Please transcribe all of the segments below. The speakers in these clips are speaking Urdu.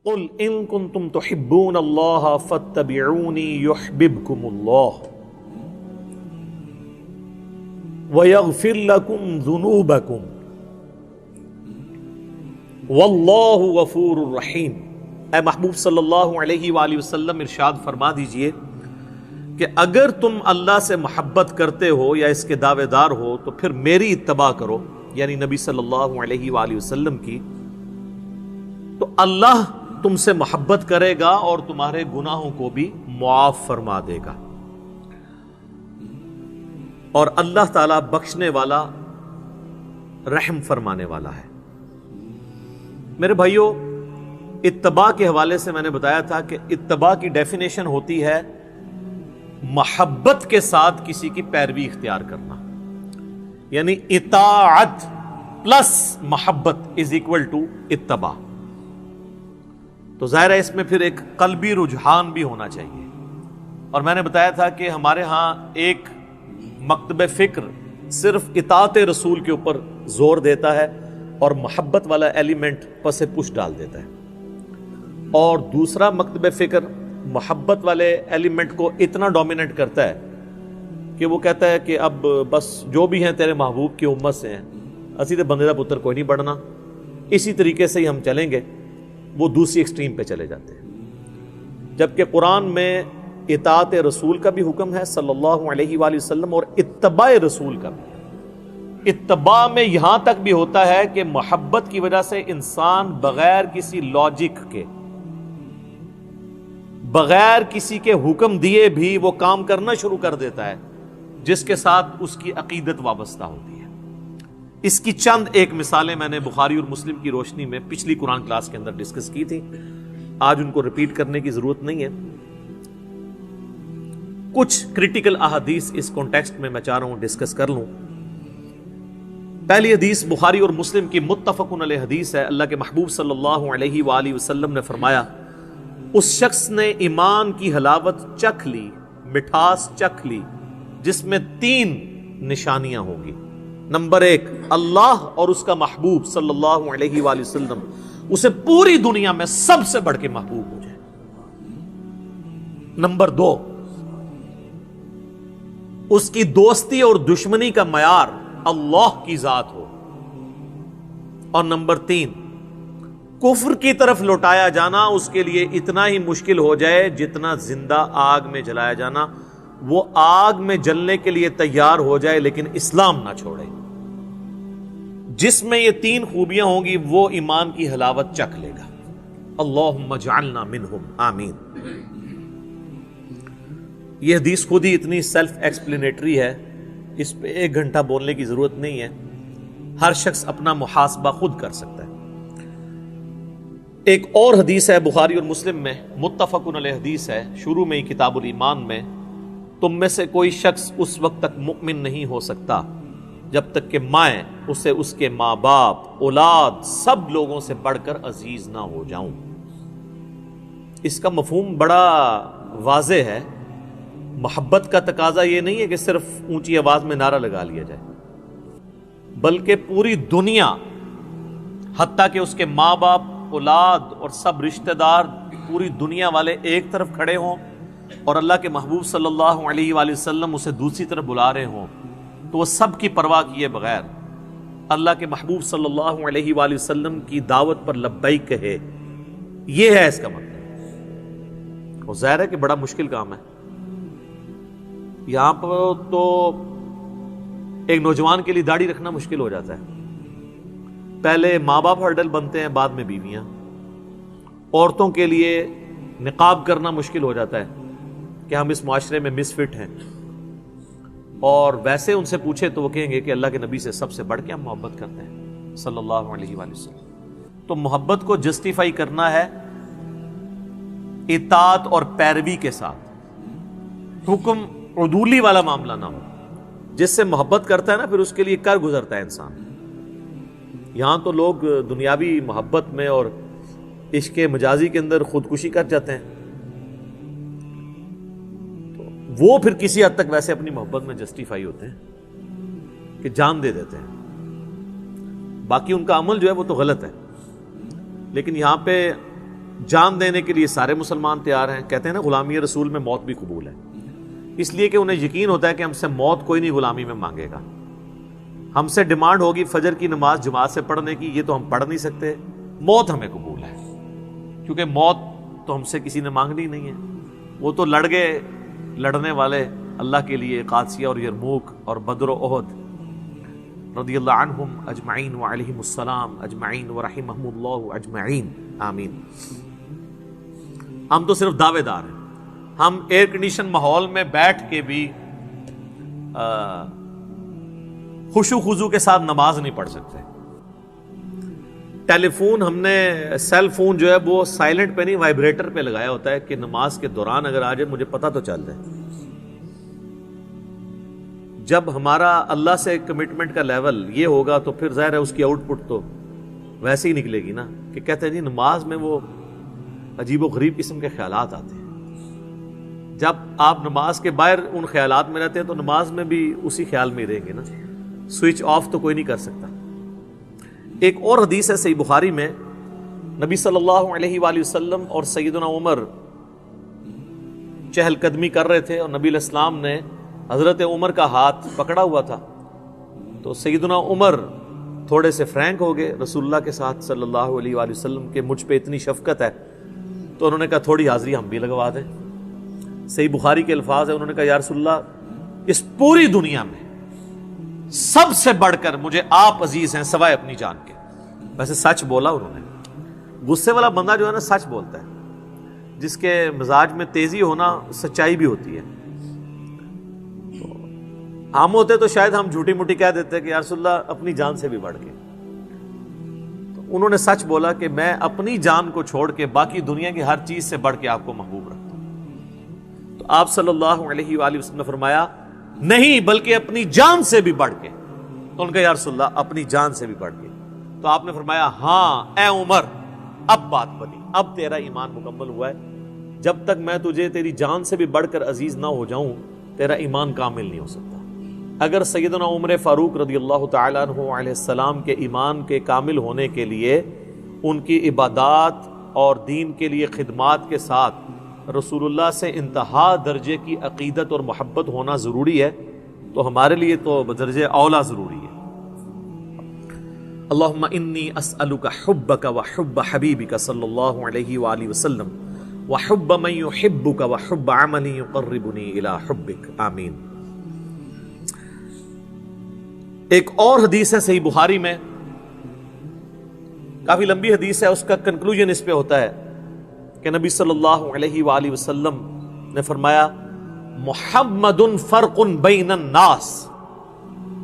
قل ان کنتم تحبون اللہ فاتبعونی یحببکم اللہ ویغفر لکم ذنوبکم واللہ غفور رحیم۔ اے محبوب صلی اللہ علیہ وآلہ وسلم ارشاد فرما دیجئے کہ اگر تم اللہ سے محبت کرتے ہو یا اس کے دعوے دار ہو تو پھر میری اتباع کرو، یعنی نبی صلی اللہ علیہ وآلہ وسلم کی، تو اللہ تم سے محبت کرے گا اور تمہارے گناہوں کو بھی معاف فرما دے گا، اور اللہ تعالیٰ بخشنے والا رحم فرمانے والا ہے۔ میرے بھائیوں، اتباع کے حوالے سے میں نے بتایا تھا کہ اتباع کی ڈیفینیشن ہوتی ہے محبت کے ساتھ کسی کی پیروی اختیار کرنا، یعنی اطاعت پلس محبت از اکول ٹو اتباع۔ تو ظاہر ہے اس میں پھر ایک قلبی رجحان بھی ہونا چاہیے، اور میں نے بتایا تھا کہ ہمارے ہاں ایک مکتب فکر صرف اطاعت رسول کے اوپر زور دیتا ہے اور محبت والا ایلیمنٹ پس پش ڈال دیتا ہے، اور دوسرا مکتب فکر محبت والے ایلیمنٹ کو اتنا ڈومیننٹ کرتا ہے کہ وہ کہتا ہے کہ اب بس جو بھی ہیں تیرے محبوب کی امت سے ہیں، اسی تے بندے دا پتر کوئی نہیں بڑھنا، اسی طریقے سے ہی ہم چلیں گے۔ وہ دوسری ایکسٹریم پہ چلے جاتے ہیں، جبکہ قرآن میں اطاعت رسول کا بھی حکم ہے صلی اللہ علیہ وآلہ وسلم، اور اتباع رسول کا بھی۔ اتباع میں یہاں تک بھی ہوتا ہے کہ محبت کی وجہ سے انسان بغیر کسی لاجک کے، بغیر کسی کے حکم دیے بھی وہ کام کرنا شروع کر دیتا ہے جس کے ساتھ اس کی عقیدت وابستہ ہوتی ہے۔ اس کی چند ایک مثالیں میں نے بخاری اور مسلم کی روشنی میں پچھلی قرآن کلاس کے اندر ڈسکس کی تھی، آج ان کو ریپیٹ کرنے کی ضرورت نہیں ہے۔ کچھ کریٹیکل احادیث اس کانٹیکسٹ میں چاہ رہا ہوں ڈسکس کر لوں۔ پہلی حدیث بخاری اور مسلم کی متفق علیہ حدیث ہے۔ اللہ کے محبوب صلی اللہ علیہ وآلہ وسلم نے فرمایا، اس شخص نے ایمان کی حلاوت چکھ لی، مٹھاس چکھ لی، جس میں 3 نشانیاں ہوں گی۔ نمبر 1، اللہ اور اس کا محبوب صلی اللہ علیہ وآلہ وسلم اسے پوری دنیا میں سب سے بڑھ کے محبوب ہو جائے۔ نمبر 2، اس کی دوستی اور دشمنی کا معیار اللہ کی ذات ہو۔ اور نمبر 3، کفر کی طرف لوٹایا جانا اس کے لیے اتنا ہی مشکل ہو جائے جتنا زندہ آگ میں جلایا جانا، وہ آگ میں جلنے کے لیے تیار ہو جائے لیکن اسلام نہ چھوڑے۔ جس میں یہ 3 خوبیاں ہوں گی وہ ایمان کی حلاوت چکھ لے گا۔ اللہم اجعلنا منہم، آمین۔ یہ حدیث خود ہی اتنی سیلف ایکسپلینیٹری ہے، اس پہ 1 گھنٹہ بولنے کی ضرورت نہیں ہے، ہر شخص اپنا محاسبہ خود کر سکتا ہے۔ ایک اور حدیث ہے بخاری اور مسلم میں، متفق علیہ حدیث ہے، شروع میں ہی کتاب الایمان میں، تم میں سے کوئی شخص اس وقت تک مؤمن نہیں ہو سکتا جب تک کہ میں اسے اس کے ماں باپ، اولاد، سب لوگوں سے بڑھ کر عزیز نہ ہو جاؤں۔ اس کا مفہوم بڑا واضح ہے۔ محبت کا تقاضا یہ نہیں ہے کہ صرف اونچی آواز میں نعرہ لگا لیا جائے، بلکہ پوری دنیا، حتیٰ کہ اس کے ماں باپ، اولاد اور سب رشتہ دار، پوری دنیا والے ایک طرف کھڑے ہوں اور اللہ کے محبوب صلی اللہ علیہ وآلہ وسلم اسے دوسری طرف بلا رہے ہوں، تو وہ سب کی پرواہ کیے بغیر اللہ کے محبوب صلی اللہ علیہ وآلہ وسلم کی دعوت پر لبیک کہے۔ یہ ہے اس کا مطلب۔ اور ظاہر ہے کہ بڑا مشکل کام ہے۔ یہاں پر تو ایک نوجوان کے لیے داڑھی رکھنا مشکل ہو جاتا ہے، پہلے ماں باپ ہرڈل بنتے ہیں، بعد میں بیویاں۔ عورتوں کے لیے نقاب کرنا مشکل ہو جاتا ہے کہ ہم اس معاشرے میں مس فٹ ہیں، اور ویسے ان سے پوچھے تو وہ کہیں گے کہ اللہ کے نبی سے سب سے بڑھ کے ہم محبت کرتے ہیں صلی اللہ علیہ وآلہ وسلم۔ تو محبت کو جسٹیفائی کرنا ہے اطاعت اور پیروی کے ساتھ، حکم عدولی والا معاملہ نہ ہو۔ جس سے محبت کرتا ہے نا، پھر اس کے لیے کر گزرتا ہے انسان۔ یہاں تو لوگ دنیاوی محبت میں اور عشق مجازی کے اندر خودکشی کر جاتے ہیں، تو وہ پھر کسی حد تک ویسے اپنی محبت میں جسٹیفائی ہوتے ہیں کہ جان دے دیتے ہیں، باقی ان کا عمل جو ہے وہ تو غلط ہے۔ لیکن یہاں پہ جان دینے کے لیے سارے مسلمان تیار ہیں. کہتے ہیں نا غلامی رسول میں موت بھی قبول ہے، اس لیے کہ انہیں یقین ہوتا ہے کہ ہم سے موت کوئی نہیں غلامی میں مانگے گا. ہم سے ڈیمانڈ ہوگی فجر کی نماز جماعت سے پڑھنے کی، یہ تو ہم پڑھ نہیں سکتے. موت ہمیں قبول ہے کیونکہ موت تو ہم سے کسی نے مانگنی نہیں ہے. وہ تو لڑ گئے لڑنے والے اللہ کے لیے قادسیہ اور یرموک اور بدر و احد رضی اللہ عنہم اجمعین وعلیہم السلام اجمعین ورحمہم اللہ اجمعین آمین. ہم تو صرف دعوے دار ہیں. ہم ایئر کنڈیشن ماحول میں بیٹھ کے بھی خشوع خضوع کے ساتھ نماز نہیں پڑھ سکتے. ٹیلی فون ہم نے سیل فون جو ہے وہ سائلنٹ پہ نہیں وائبریٹر پہ لگایا ہوتا ہے کہ نماز کے دوران اگر آ جائے مجھے پتہ تو چل جائے. جب ہمارا اللہ سے کمٹمنٹ کا لیول یہ ہوگا تو پھر ظاہر ہے اس کی آؤٹ پٹ تو ویسے ہی نکلے گی نا کہ کہتے ہیں جی نماز میں وہ عجیب و غریب قسم کے خیالات آتے ہیں. جب آپ نماز کے باہر ان خیالات میں رہتے ہیں تو نماز میں بھی اسی خیال میں ہی رہیں گے نا. سوئچ آف تو کوئی نہیں کر سکتا. ایک اور حدیث ہے صحیح بخاری میں، نبی صلی اللہ علیہ وآلہ وسلم اور سیدنا عمر چہل قدمی کر رہے تھے اور نبی علیہ السلام نے حضرت عمر کا ہاتھ پکڑا ہوا تھا. تو سیدنا عمر تھوڑے سے فرینک ہو گئے رسول اللہ کے ساتھ صلی اللہ علیہ وآلہ وسلم کہ مجھ پہ اتنی شفقت ہے، تو انہوں نے کہا تھوڑی حاضری ہم بھی لگوا دیں. صحیح بخاری کے الفاظ ہیں، انہوں نے کہا یا رسول اللہ اس پوری دنیا میں سب سے بڑھ کر مجھے آپ عزیز ہیں سوائے اپنی جان کے. ویسے سچ بولا انہوں نے. غصے والا بندہ جو ہے نا سچ بولتا ہے، جس کے مزاج میں تیزی ہونا سچائی بھی ہوتی ہے. تو ہم ہوتے تو شاید ہم جھوٹی موٹی کہہ دیتے کہ یا رسول اللہ اپنی جان سے بھی بڑھ کے. تو انہوں نے سچ بولا کہ میں اپنی جان کو چھوڑ کے باقی دنیا کی ہر چیز سے بڑھ کے آپ کو محبوب رکھتا ہوں. تو آپ صلی اللہ علیہ وآلہ وسلم نے فرمایا نہیں بلکہ اپنی جان سے بھی بڑھ کے. تو ان کا یا رسول اللہ اپنی جان سے بھی بڑھ کے. تو آپ نے فرمایا ہاں اے عمر اب بات بنی، اب تیرا ایمان مکمل ہوا ہے. جب تک میں تجھے تیری جان سے بھی بڑھ کر عزیز نہ ہو جاؤں تیرا ایمان کامل نہیں ہو سکتا. اگر سیدنا عمر فاروق رضی اللہ تعالیٰ عنہ علیہ السلام کے ایمان کے کامل ہونے کے لیے ان کی عبادات اور دین کے لیے خدمات کے ساتھ رسول اللہ سے انتہا درجے کی عقیدت اور محبت ہونا ضروری ہے، تو ہمارے لیے تو بدرجہ اولا ضروری ہے. اللہم انی اسألک حبک وحب حبیبک صلی اللہ علیہ وآلہ وسلم وحب من یحبک وحب عمل یقربنی الی حبک آمین. ایک اور حدیث ہے صحیح بخاری میں، کافی لمبی حدیث ہے، اس کا کنکلوژن اس پہ ہوتا ہے کہ نبی صلی اللہ علیہ وآلہ وسلم نے فرمایا محمد فرق بین الناس،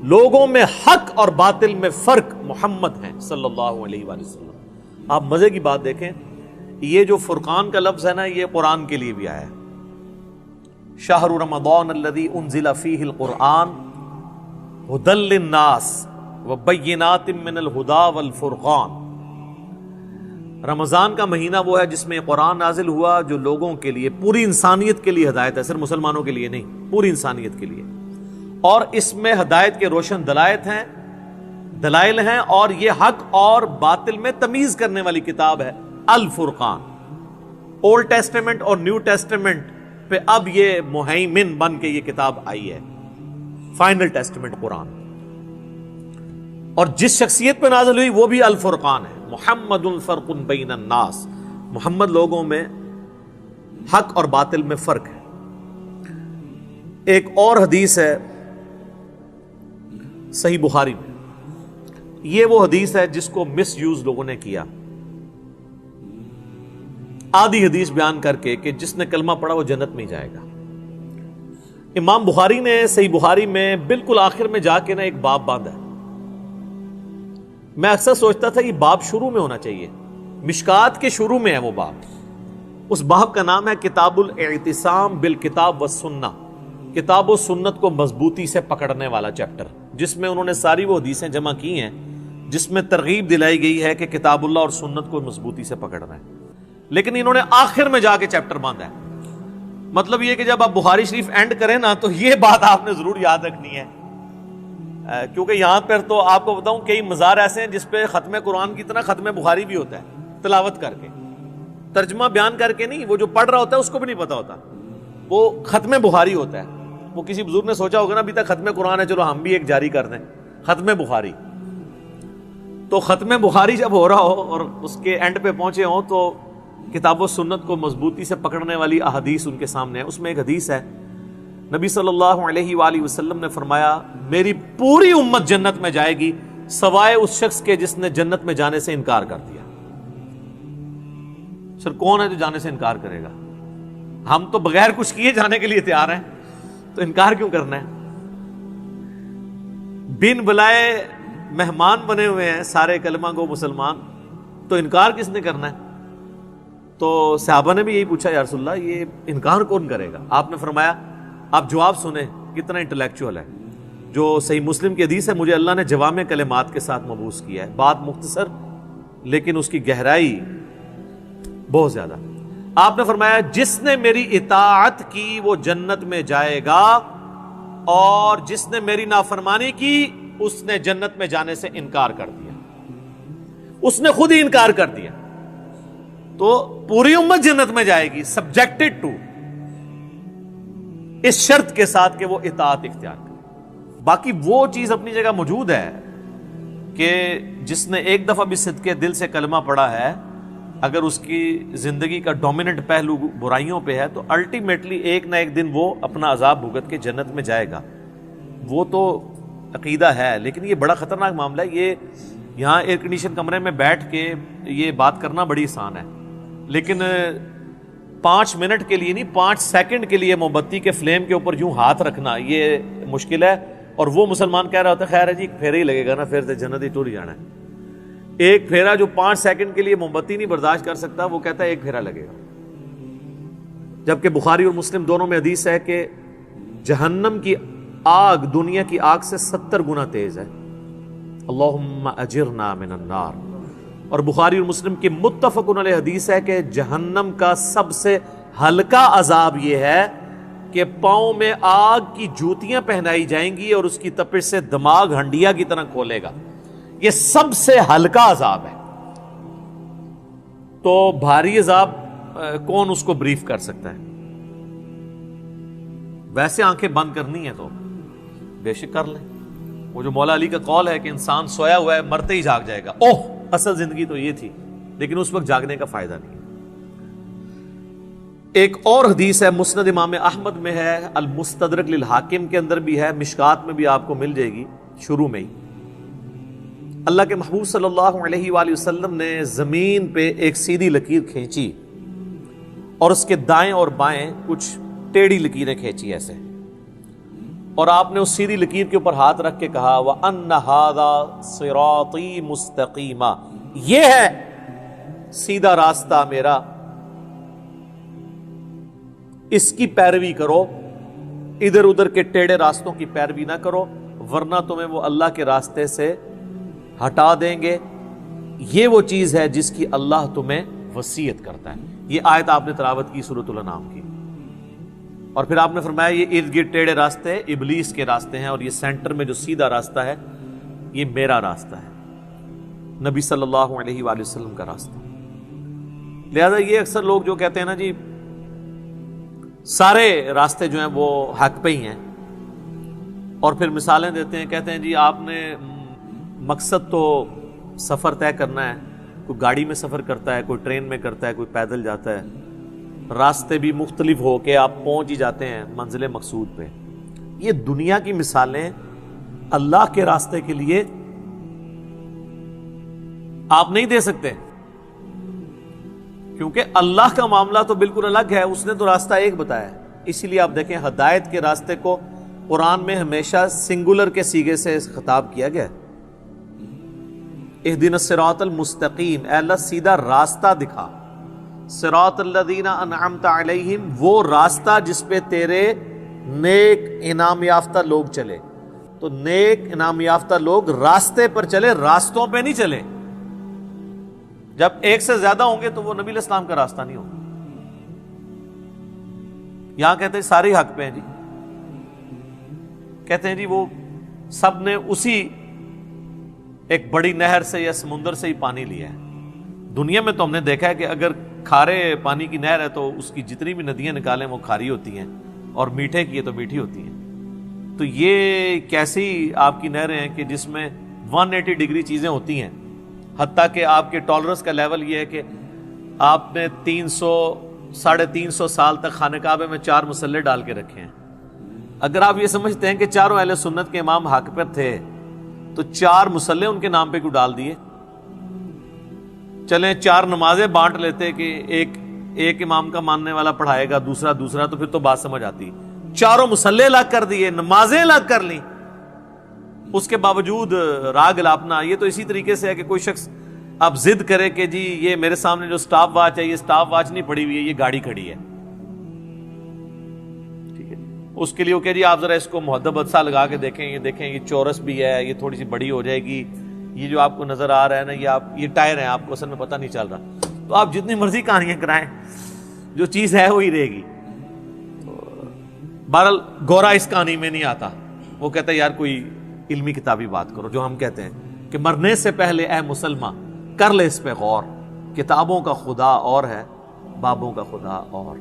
لوگوں میں حق اور باطل میں فرق محمد ہیں صلی اللہ علیہ وآلہ وسلم. آپ مزے کی بات دیکھیں، یہ جو فرقان کا لفظ ہے نا یہ قرآن کے لیے بھی آیا ہے. شہر رمضان الذی انزل فیہ القرآن ھدی للناس وبینات من الھدی والفرقان. رمضان کا مہینہ وہ ہے جس میں قرآن نازل ہوا جو لوگوں کے لیے، پوری انسانیت کے لیے ہدایت ہے، صرف مسلمانوں کے لیے نہیں، پوری انسانیت کے لیے. اور اس میں ہدایت کے روشن دلائل ہیں اور یہ حق اور باطل میں تمیز کرنے والی کتاب ہے الفرقان. اولڈ ٹیسٹمنٹ اور نیو ٹیسٹمنٹ پہ اب یہ مہیمن بن کے یہ کتاب آئی ہے، فائنل ٹیسٹمنٹ قرآن. اور جس شخصیت پہ نازل ہوئی وہ بھی الفرقان ہے. محمد فرق بین الناس، محمد لوگوں میں حق اور باطل میں فرق ہے. ایک اور حدیث ہے صحیح بخاری میں، یہ وہ حدیث ہے جس کو مس یوز لوگوں نے کیا، آدھی حدیث بیان کر کے کہ جس نے کلمہ پڑھا وہ جنت میں جائے گا. امام بخاری نے صحیح بخاری میں بالکل آخر میں جا کے نا ایک باب باندھا ہے. میں اکثر سوچتا تھا یہ باب شروع میں ہونا چاہیے، مشکات کے شروع میں ہے وہ باب. اس باب کا نام ہے کتاب الاعتصام بالکتاب والسنہ، کتاب و سنت کو مضبوطی سے پکڑنے والا چیپٹر، جس میں انہوں نے ساری وہ حدیثیں جمع کی ہیں جس میں ترغیب دلائی گئی ہے کہ کتاب اللہ اور سنت کو مضبوطی سے پکڑنا ہے. لیکن انہوں نے آخر میں جا کے چیپٹر باندھا ہے. مطلب یہ کہ جب آپ بخاری شریف اینڈ کریں نا تو یہ بات آپ نے ضرور یاد رکھنی ہے، کیونکہ یہاں پر تو آپ کو بتاؤں کئی مزار ایسے ہیں جس پہ ختم قرآن کی طرح ختم بخاری بھی ہوتا ہے تلاوت کر کے. ترجمہ بیان کر کے نہیں، وہ جو پڑھ رہا ہوتا ہے اس کو بھی نہیں پتا ہوتا، وہ ختم بخاری ہوتا ہے۔ وہ کسی بزرگ نے سوچا ہوگا نا ابھی تک ختم قرآن ہے، چلو ہم بھی ایک جاری کر دیں، ختم بخاری۔ تو ختم بخاری جب ہو رہا ہو اور اس کے اینڈ پہ پہنچے ہوں تو کتاب و سنت کو مضبوطی سے پکڑنے والی احادیث ان کے سامنے ہے۔ اس میں ایک حدیث ہے، نبی صلی اللہ علیہ وآلہ وسلم نے فرمایا میری پوری امت جنت میں جائے گی سوائے اس شخص کے جس نے جنت میں جانے سے انکار کر دیا۔ سر کون ہے جو جانے سے انکار کرے گا؟ ہم تو بغیر کچھ کیے جانے کے لیے تیار ہیں، تو انکار کیوں کرنا ہے؟ بن بلائے مہمان بنے ہوئے ہیں سارے کلمہ گو مسلمان، تو انکار کس نے کرنا ہے؟ تو صحابہ نے بھی یہی پوچھا، یا رسول اللہ یہ انکار کون کرے گا؟ آپ نے فرمایا آپ جواب سنیں کتنا انٹلیکچوئل ہے۔ جو صحیح مسلم کی حدیث ہے، مجھے اللہ نے جوامع کلمات کے ساتھ مبعوث کیا ہے، بات مختصر لیکن اس کی گہرائی بہت زیادہ۔ آپ نے فرمایا جس نے میری اطاعت کی وہ جنت میں جائے گا، اور جس نے میری نافرمانی کی اس نے جنت میں جانے سے انکار کر دیا۔ اس نے خود ہی انکار کر دیا، تو پوری امت جنت میں جائے گی سبجیکٹڈ ٹو، اس شرط کے ساتھ کہ وہ اطاعت اختیار کرے۔ باقی وہ چیز اپنی جگہ موجود ہے کہ جس نے ایک دفعہ بھی صدقے دل سے کلمہ پڑھا ہے، اگر اس کی زندگی کا ڈومیننٹ پہلو برائیوں پہ ہے تو الٹیمیٹلی ایک نہ ایک دن وہ اپنا عذاب بھگت کے جنت میں جائے گا۔ وہ تو عقیدہ ہے، لیکن یہ بڑا خطرناک معاملہ ہے۔ یہ یہاں ایئر کنڈیشن کمرے میں بیٹھ کے یہ بات کرنا بڑی آسان ہے، لیکن 5 منٹ کے لیے نہیں، 5 سیکنڈ کے لیے موم بتی کے فلیم کے اوپر یوں ہاتھ رکھنا یہ مشکل ہے۔ اور وہ مسلمان کہہ رہا ہوتا ہے خیر ہے جی ایک پھیرا ہی لگے گا نا، پھر تو جنت ہی ٹور ہی جانا ہے۔ ایک پھیرا جو 5 سیکنڈ کے لیے موم بتی نہیں برداشت کر سکتا، وہ کہتا ہے ایک پھیرا لگے گا۔ جبکہ بخاری اور مسلم دونوں میں حدیث ہے کہ جہنم کی آگ دنیا کی آگ سے 70 گنا تیز ہے۔ اللہم اجرنا من النار۔ اور بخاری اور مسلم کی متفق علیہ حدیث ہے کہ جہنم کا سب سے ہلکا عذاب یہ ہے کہ پاؤں میں آگ کی جوتیاں پہنائی جائیں گی اور اس کی تپش سے دماغ ہنڈیا کی طرح کھولے گا۔ یہ سب سے ہلکا عذاب ہے۔ تو بھاری عذاب کون اس کو بریف کر سکتا ہے؟ ویسے آنکھیں بند کرنی ہے تو بے شک کر لیں۔ وہ جو مولا علی کا قول ہے کہ انسان سویا ہوا ہے مرتے ہی جاگ جائے گا، اوہ اصل زندگی تو یہ تھی، لیکن اس وقت جاگنے کا فائدہ نہیں۔ ایک اور حدیث ہے، مسند امام احمد میں ہے، المستدرک للحاکم کے اندر بھی ہے، مشکات میں بھی آپ کو مل جائے گی شروع میں ہی۔ اللہ کے محبوب صلی اللہ علیہ وآلہ وسلم نے زمین پہ ایک سیدھی لکیر کھینچی اور اس کے دائیں اور بائیں کچھ ٹیڑھی لکیریں کھینچی ایسے، اور آپ نے اس سیدھی لکیر کے اوپر ہاتھ رکھ کے کہا وَأَنَّ هَذَا صِرَاطِي مُسْتَقِيمًا، یہ ہے سیدھا راستہ میرا، اس کی پیروی کرو، ادھر ادھر کے ٹیڑھے راستوں کی پیروی نہ کرو ورنہ تمہیں وہ اللہ کے راستے سے ہٹا دیں گے۔ یہ وہ چیز ہے جس کی اللہ تمہیں وصیت کرتا ہے۔ یہ آیت آپ نے تلاوت کی سورۃ الانعام کی، اور پھر آپ نے فرمایا یہ ارد گرد ٹیڑھے راستے ابلیس کے راستے ہیں اور یہ سینٹر میں جو سیدھا راستہ ہے یہ میرا راستہ ہے، نبی صلی اللہ علیہ وآلہ وسلم کا راستہ۔ لہذا یہ اکثر لوگ جو کہتے ہیں نا جی سارے راستے جو ہیں وہ حق پہ ہی ہیں، اور پھر مثالیں دیتے ہیں، کہتے ہیں جی آپ نے مقصد تو سفر طے کرنا ہے، کوئی گاڑی میں سفر کرتا ہے، کوئی ٹرین میں کرتا ہے، کوئی پیدل جاتا ہے، راستے بھی مختلف ہو کے آپ پہنچ ہی جاتے ہیں منزل مقصود پہ۔ یہ دنیا کی مثالیں اللہ کے راستے کے لیے آپ نہیں دے سکتے، کیونکہ اللہ کا معاملہ تو بالکل الگ ہے، اس نے تو راستہ ایک بتایا ہے۔ اسی لیے آپ دیکھیں ہدایت کے راستے کو قرآن میں ہمیشہ سنگولر کے صیغے سے خطاب کیا گیا ہے، اہدنا الصراط المستقیم، اے اللہ سیدھا راستہ دکھا، صراط الذین انعمت علیہم، وہ راستہ جس پہ تیرے نیک انعام یافتہ لوگ چلے۔ تو نیک انعام یافتہ لوگ راستے پر چلے، راستوں پہ نہیں چلے۔ جب ایک سے زیادہ ہوں گے تو وہ نبی علیہ السلام کا راستہ نہیں ہوگا۔ یہاں کہتے ہیں سارے حق پہ ہیں جی، کہتے ہیں جی وہ سب نے اسی ایک بڑی نہر سے یا سمندر سے ہی پانی لیا ہے۔ دنیا میں تو ہم نے دیکھا ہے کہ اگر کھارے پانی کی نہر ہے تو اس کی جتنی بھی ندیاں نکالیں وہ کھاری ہوتی ہیں، اور میٹھے کی ہے تو میٹھی ہوتی ہیں. تو یہ کیسی آپ کی نہریں ہیں کہ جس میں 180 ڈگری چیزیں ہوتی ہیں، حتیٰ کہ آپ کے ٹالرنس کا لیول یہ ہے کہ آپ نے 300-350 سال تک خانہ کعبے میں 4 مسلے ڈال کے رکھے ہیں. اگر آپ یہ سمجھتے ہیں کہ چاروں اہل سنت کے امام حق پر تھے تو 4 مسلے ان کے نام پہ کیوں ڈال دیے؟ چلیں 4 نمازیں بانٹ لیتے کہ ایک امام کا ماننے والا پڑھائے گا، دوسرا، تو پھر تو بات سمجھ آتی. 4 مسلے الگ کر دیے، نمازیں الگ کر لیں، اس کے باوجود راگ الاپنا. یہ تو اسی طریقے سے ہے کہ کوئی شخص اب ضد کرے کہ جی یہ میرے سامنے جو سٹاپ واچ ہے، یہ سٹاپ واچ نہیں پڑی ہوئی ہے، یہ گاڑی کھڑی ہے. ٹھیک ہے، اس کے لیے وہ کہ جی آپ ذرا اس کو محدبت سا لگا کے دیکھیں یہ چورس بھی ہے، یہ تھوڑی سی بڑی ہو جائے گی، یہ جو آپ کو نظر آ رہا ہے نا یہ ٹائر ہے، آپ کو اصل میں پتہ نہیں چل رہا. تو آپ جتنی مرضی کہانیاں کرائیں، جو چیز ہے وہی رہے گی. بہرحال گورا اس کہانی میں نہیں آتا. وہ کہتا ہے یار کوئی علمی کتابی بات کرو، جو ہم کہتے ہیں کہ مرنے سے پہلے اے مسلمان کر لے اس پہ غور، کتابوں کا خدا اور ہے، بابوں کا خدا اور.